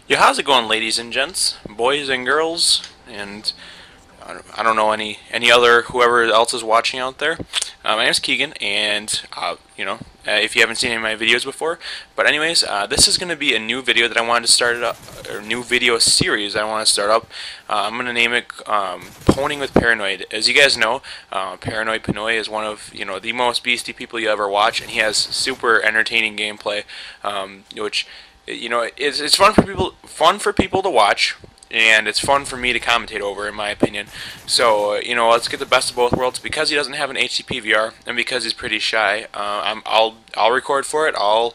Yeah, how's it going, ladies and gents, boys and girls, and I don't know any other whoever else is watching out there. My name's Keegan, and if you haven't seen any of my videos before, but anyways, this is going to be a new video that I wanted to start it up, or new video series I want to start up. I'm going to name it "Poning with Paranoid." As you guys know, Paranoid Pinoy is one of the most beastie people you ever watch, and he has super entertaining gameplay, which it's fun for people to watch, and it's fun for me to commentate over, in my opinion. So let's get the best of both worlds. Because he doesn't have an HTP VR, and because he's pretty shy, I'll record for it. I'll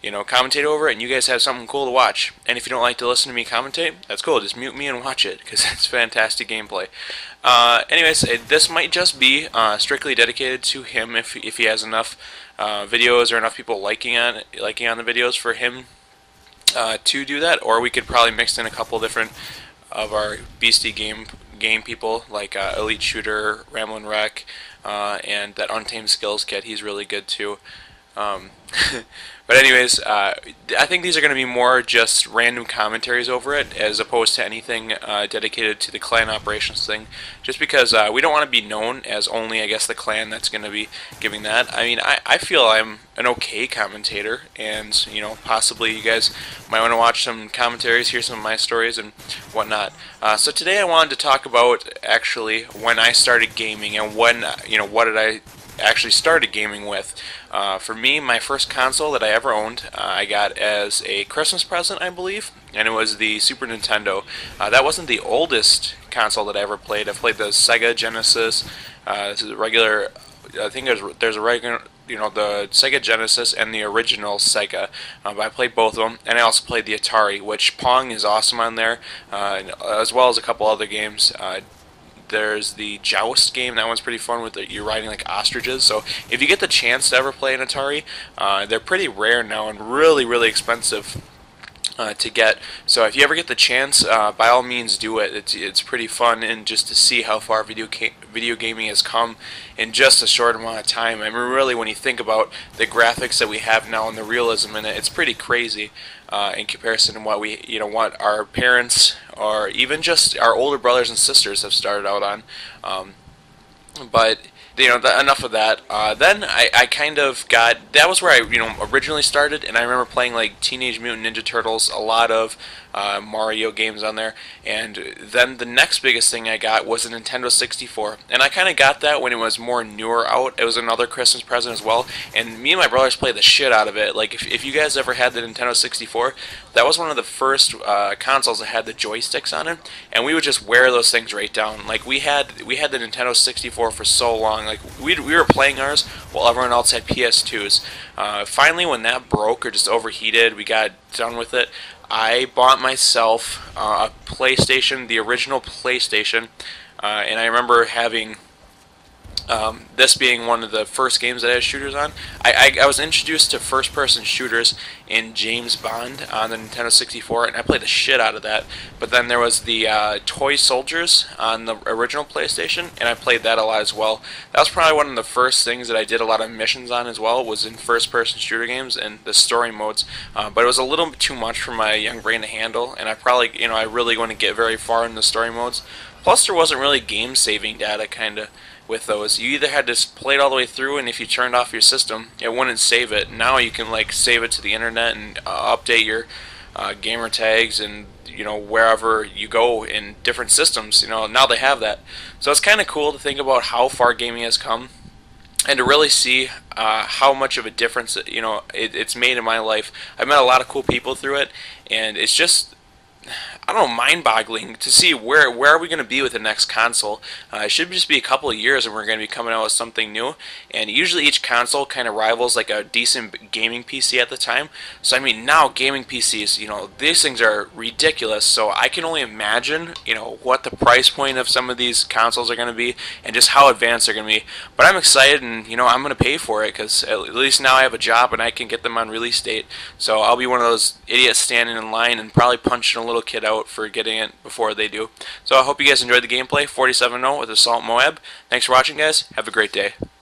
commentate over it, and you guys have something cool to watch. And if you don't like to listen to me commentate, that's cool. Just mute me and watch it, because it's fantastic gameplay. Anyways, this might just be strictly dedicated to him if he has enough videos or enough people liking on the videos for him to do that, or we could probably mix in a couple different of our beastie game people, like Elite Shooter, Ramblin' Wreck, and that Untamed Skills kid. He's really good too. But anyways, I think these are going to be more just random commentaries over it, as opposed to anything dedicated to the clan operations thing. Just because we don't want to be known as only, I guess, the clan that's going to be giving that. I mean, I feel I'm an okay commentator, and possibly you guys might want to watch some commentaries, hear some of my stories and whatnot. So today I wanted to talk about actually when I started gaming, and when what did I actually started gaming with. For me, my first console that I ever owned, I got as a Christmas present, I believe, and it was the Super Nintendo. That wasn't the oldest console that I ever played. I've played the Sega Genesis. This is a regular. I think there's a regular. The Sega Genesis and the original Sega. But I played both of them, and I also played the Atari, which Pong is awesome on there, as well as a couple other games. There's the Joust game. That one's pretty fun with you're riding like ostriches. So if you get the chance to ever play an Atari, they're pretty rare now and really, really expensive to get. So if you ever get the chance, by all means do it. It's pretty fun, and just to see how far video gaming has come in just a short amount of time. I mean, really, when you think about the graphics that we have now and the realism in it, it's pretty crazy in comparison to what what our parents or even just our older brothers and sisters have started out on. But enough of that. Then I kind of got, that was where I originally started, and I remember playing like Teenage Mutant Ninja Turtles, a lot of Mario games on there, and then the next biggest thing I got was a Nintendo 64, and I kind of got that when it was more newer out. It was another Christmas present as well, and me and my brothers played the shit out of it. Like if you guys ever had the Nintendo 64, that was one of the first consoles that had the joysticks on it, and we would just wear those things right down. Like we had the Nintendo 64 for so long. Like we were playing ours while everyone else had PS2s. Finally, when that broke or just overheated, we got done with it. I bought myself a PlayStation, the original PlayStation, and I remember having this being one of the first games that I had shooters on. I was introduced to first-person shooters in James Bond on the Nintendo 64, and I played the shit out of that. But then there was the Toy Soldiers on the original PlayStation, and I played that a lot as well. That was probably one of the first things that I did a lot of missions on as well, was in first-person shooter games and the story modes. But it was a little bit too much for my young brain to handle, and I probably, I really want to get very far in the story modes. Plus, there wasn't really game-saving data, kind of, with those. You either had to play it all the way through, and if you turned off your system, it wouldn't save it. Now you can like save it to the internet and update your gamer tags and wherever you go in different systems. Now they have that, so it's kind of cool to think about how far gaming has come, and to really see how much of a difference it's made in my life. I've met a lot of cool people through it, and it's just, I don't know, mind-boggling to see where are we going to be with the next console. It should just be a couple of years and we're going to be coming out with something new, and usually each console kind of rivals like a decent gaming PC at the time. So I mean, now gaming PCs, these things are ridiculous, so I can only imagine what the price point of some of these consoles are going to be and just how advanced they're going to be. But I'm excited, and I'm going to pay for it, because at least now I have a job and I can get them on release date. So I'll be one of those idiots standing in line and probably punching a little kid out for getting it before they do. So I hope you guys enjoyed the gameplay. 47-0 with Assault Moab. Thanks for watching, guys. Have a great day.